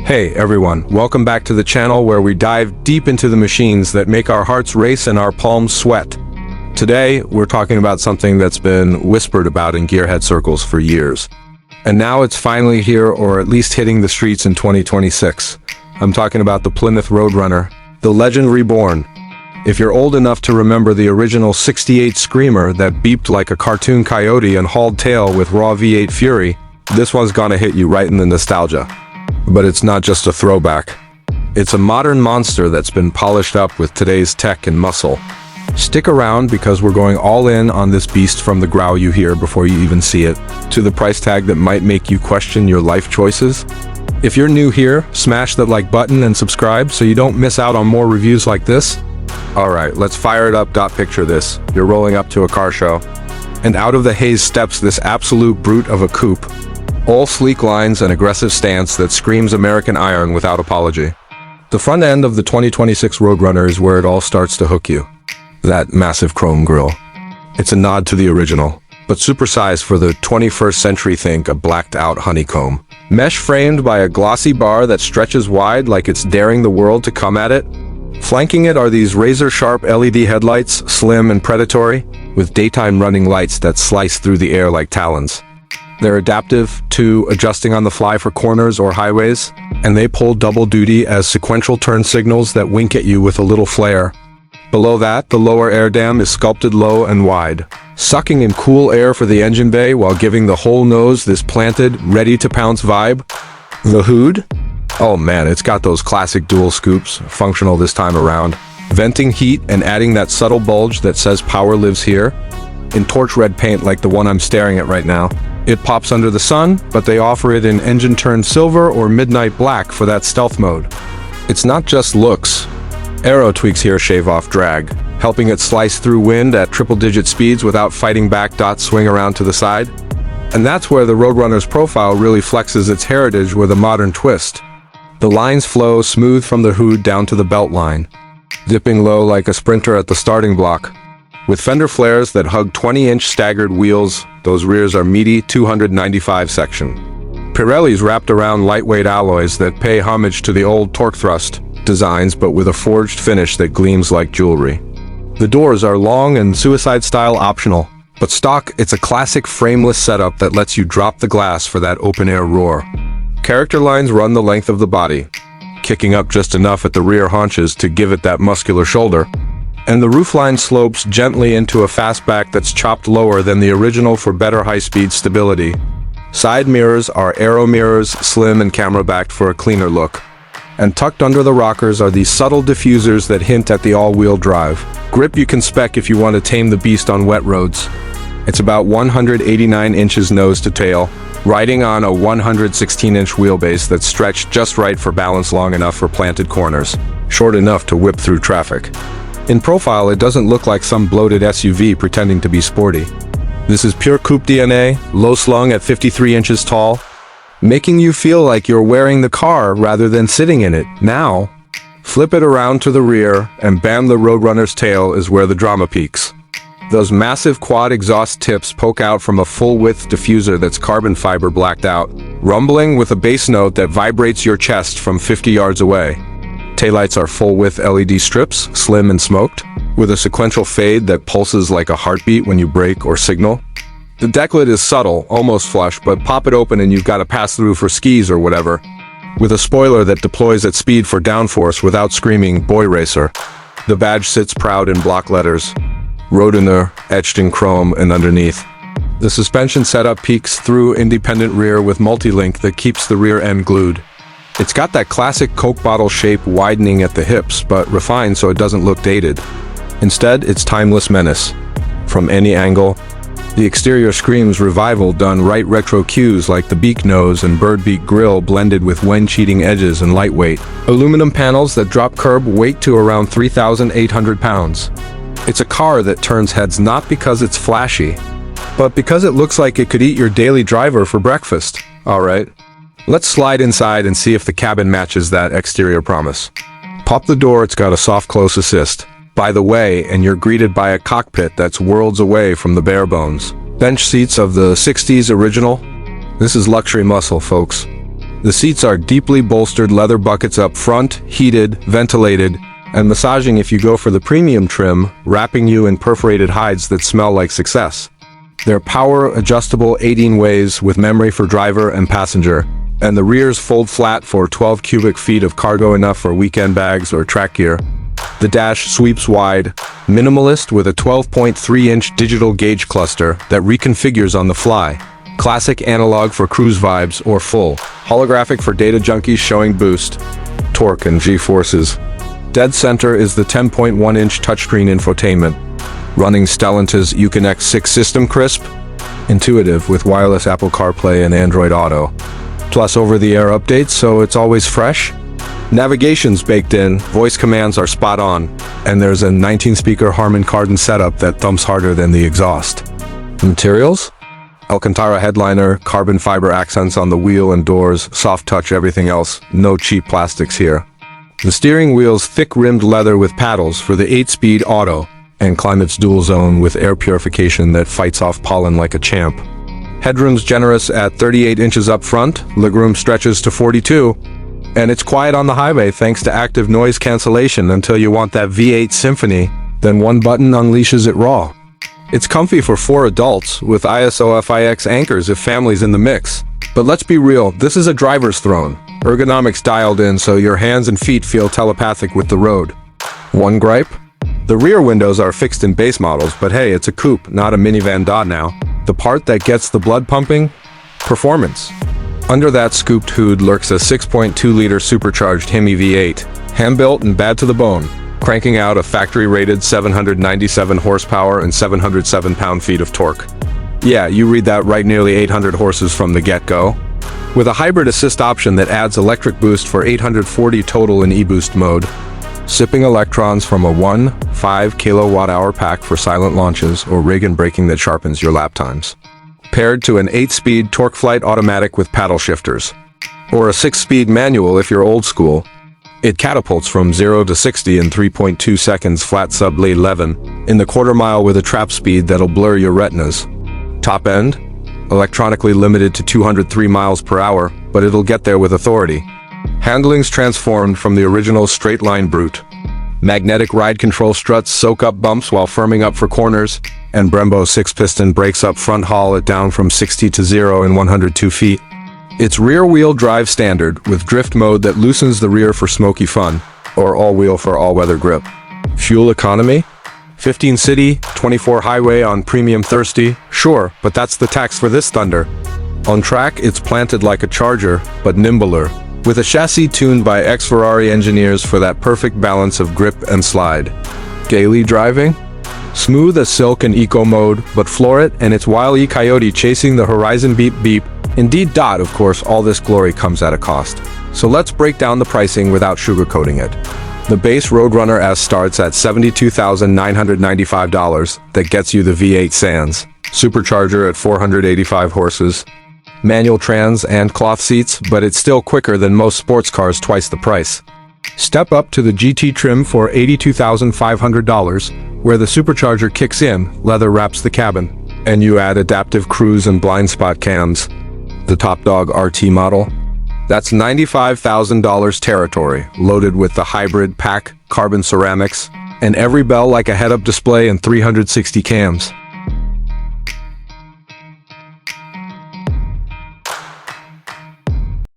Hey everyone, welcome back to the channel where we dive deep into the machines that make our hearts race and our palms sweat. Today, we're talking about something that's been whispered about in gearhead circles for years. And now it's finally here, or at least hitting the streets in 2026. I'm talking about the Plymouth Roadrunner, the legend reborn. If you're old enough to remember the original '68 Screamer that beeped like a cartoon coyote and hauled tail with raw V8 fury, this one's gonna hit you right in the nostalgia. But it's not just a throwback. It's a modern monster that's been polished up with today's tech and muscle. Stick around because we're going all in on this beast, from the growl you hear before you even see it, to the price tag that might make you question your life choices. If you're new here, smash that like button and subscribe so you don't miss out on more reviews like this. Alright, let's fire it up. Picture this. You're rolling up to a car show, and out of the haze steps this absolute brute of a coupe. All sleek lines and aggressive stance that screams American iron without apology. The front end of the 2026 Roadrunner is where it all starts to hook you. That massive chrome grille. It's a nod to the original, but supersized for the 21st century. Think a blacked out honeycomb. Mesh framed by a glossy bar that stretches wide like it's daring the world to come at it. Flanking it are these razor-sharp LED headlights, slim and predatory, with daytime running lights that slice through the air like talons. They're adaptive to adjusting on the fly for corners or highways, and they pull double duty as sequential turn signals that wink at you with a little flair. Below that, the lower air dam is sculpted low and wide, sucking in cool air for the engine bay while giving the whole nose this planted, ready-to-pounce vibe. The hood? Oh man, it's got those classic dual scoops, functional this time around, venting heat and adding that subtle bulge that says power lives here. In torch red paint like the one I'm staring at right now. It pops under the sun, but they offer it in engine-turned silver or midnight black for that stealth mode. It's not just looks. Aero tweaks here shave off drag, helping it slice through wind at triple-digit speeds without fighting back. Swing around to the side. And that's where the Roadrunner's profile really flexes its heritage with a modern twist. The lines flow smooth from the hood down to the belt line, dipping low like a sprinter at the starting block. With fender flares that hug 20-inch staggered wheels, those rears are meaty 295 section. Pirelli's wrapped around lightweight alloys that pay homage to the old torque thrust designs, but with a forged finish that gleams like jewelry. The doors are long and suicide-style optional, but stock, it's a classic frameless setup that lets you drop the glass for that open-air roar. Character lines run the length of the body, kicking up just enough at the rear haunches to give it that muscular shoulder. And the roofline slopes gently into a fastback that's chopped lower than the original for better high-speed stability. Side mirrors are aero mirrors, slim and camera-backed for a cleaner look. And tucked under the rockers are these subtle diffusers that hint at the all-wheel drive. Grip you can spec if you want to tame the beast on wet roads. It's about 189 inches nose to tail, riding on a 116-inch wheelbase that's stretched just right for balance, long enough for planted corners, short enough to whip through traffic. In profile, it doesn't look like some bloated SUV pretending to be sporty. This is pure coupe DNA, low slung at 53 inches tall, making you feel like you're wearing the car rather than sitting in it. Now, flip it around to the rear, and bam, the Roadrunner's tail is where the drama peaks. Those massive quad exhaust tips poke out from a full-width diffuser that's carbon fiber blacked out, rumbling with a bass note that vibrates your chest from 50 yards away. Taillights are full-width LED strips, slim and smoked, with a sequential fade that pulses like a heartbeat when you brake or signal. The deck lid is subtle, almost flush, but pop it open and you've got a pass-through for skis or whatever, with a spoiler that deploys at speed for downforce without screaming "Boy Racer." The badge sits proud in block letters, Roadrunner etched in chrome and underneath. The suspension setup peeks through independent rear with multi-link that keeps the rear end glued. It's got that classic Coke bottle shape widening at the hips, but refined so it doesn't look dated. Instead, it's timeless menace. From any angle, the exterior screams revival done right. Retro cues like the beak nose and bird beak grille blended with wind-cheating edges and lightweight aluminum panels that drop curb weight to around 3,800 pounds. It's a car that turns heads not because it's flashy, but because it looks like it could eat your daily driver for breakfast. Alright. Let's slide inside and see if the cabin matches that exterior promise. Pop the door, it's got a soft close assist, by the way, and you're greeted by a cockpit that's worlds away from the bare bones. Bench seats of the '60s original. This is luxury muscle, folks. The seats are deeply bolstered leather buckets up front, heated, ventilated, and massaging if you go for the premium trim, wrapping you in perforated hides that smell like success. They're power-adjustable 18 ways with memory for driver and passenger, and the rears fold flat for 12 cubic feet of cargo, enough for weekend bags or track gear. The dash sweeps wide, minimalist with a 12.3-inch digital gauge cluster that reconfigures on the fly. Classic analog for cruise vibes or full. Holographic for data junkies showing boost, torque and G-forces. Dead center is the 10.1-inch touchscreen infotainment, running Stellantis Uconnect 6 system crisp, intuitive with wireless Apple CarPlay and Android Auto. Plus over-the-air updates, so it's always fresh. Navigation's baked in, voice commands are spot on, and there's a 19-speaker Harman Kardon setup that thumps harder than the exhaust. Materials? Alcantara headliner, carbon fiber accents on the wheel and doors, soft touch everything else, no cheap plastics here. The steering wheel's thick-rimmed leather with paddles for the 8-speed auto, and Climate's dual zone with air purification that fights off pollen like a champ. Headroom's generous at 38 inches up front, legroom stretches to 42, and it's quiet on the highway thanks to active noise cancellation until you want that V8 symphony, then one button unleashes it raw. It's comfy for 4 adults, with ISO FIX anchors if family's in the mix. But let's be real, this is a driver's throne. Ergonomics dialed in so your hands and feet feel telepathic with the road. One gripe? The rear windows are fixed in base models, but hey, it's a coupe, not a minivan now. The part that gets the blood pumping? Performance. Under that scooped hood lurks a 6.2-liter supercharged Hemi V8, hand-built and bad to the bone, cranking out a factory-rated 797 horsepower and 707 pound-feet of torque. Yeah, you read that right, nearly 800 horses from the get-go. With a hybrid assist option that adds electric boost for 840 total in e-boost mode. Sipping electrons from a 1.5 kilowatt-hour pack for silent launches or rig and braking that sharpens your lap times. Paired to an 8-speed TorqueFlite automatic with paddle shifters. Or a 6-speed manual if you're old school. It catapults from 0 to 60 in 3.2 seconds flat sub 11 in the quarter mile with a trap speed that'll blur your retinas. Top end? Electronically limited to 203 miles per hour, but it'll get there with authority. Handling's transformed from the original straight-line brute. Magnetic ride control struts soak up bumps while firming up for corners, and Brembo 6-piston brakes up front haul it down from 60 to 0 in 102 feet. It's rear-wheel drive standard, with drift mode that loosens the rear for smoky fun, or all-wheel for all-weather grip. Fuel economy? 15 city, 24 highway on premium thirsty, sure, but that's the tax for this thunder. On track, it's planted like a Charger, but nimbler, with a chassis tuned by ex-Ferrari engineers for that perfect balance of grip and slide. Daily driving? Smooth as silk in eco mode, but floor it and it's Wile E. Coyote chasing the horizon beep beep. Indeed. Of course, all this glory comes at a cost. So let's break down the pricing without sugarcoating it. The base Roadrunner S starts at $72,995. That gets you the V8 Sans. Supercharger at 485 horses. Manual trans and cloth seats, but it's still quicker than most sports cars, twice the price. Step up to the GT trim for $82,500, where the supercharger kicks in, leather wraps the cabin, and you add adaptive cruise and blind spot cams. The top dog RT model? That's $95,000 territory, loaded with the hybrid pack, carbon ceramics, and every bell like a head-up display and 360 cams.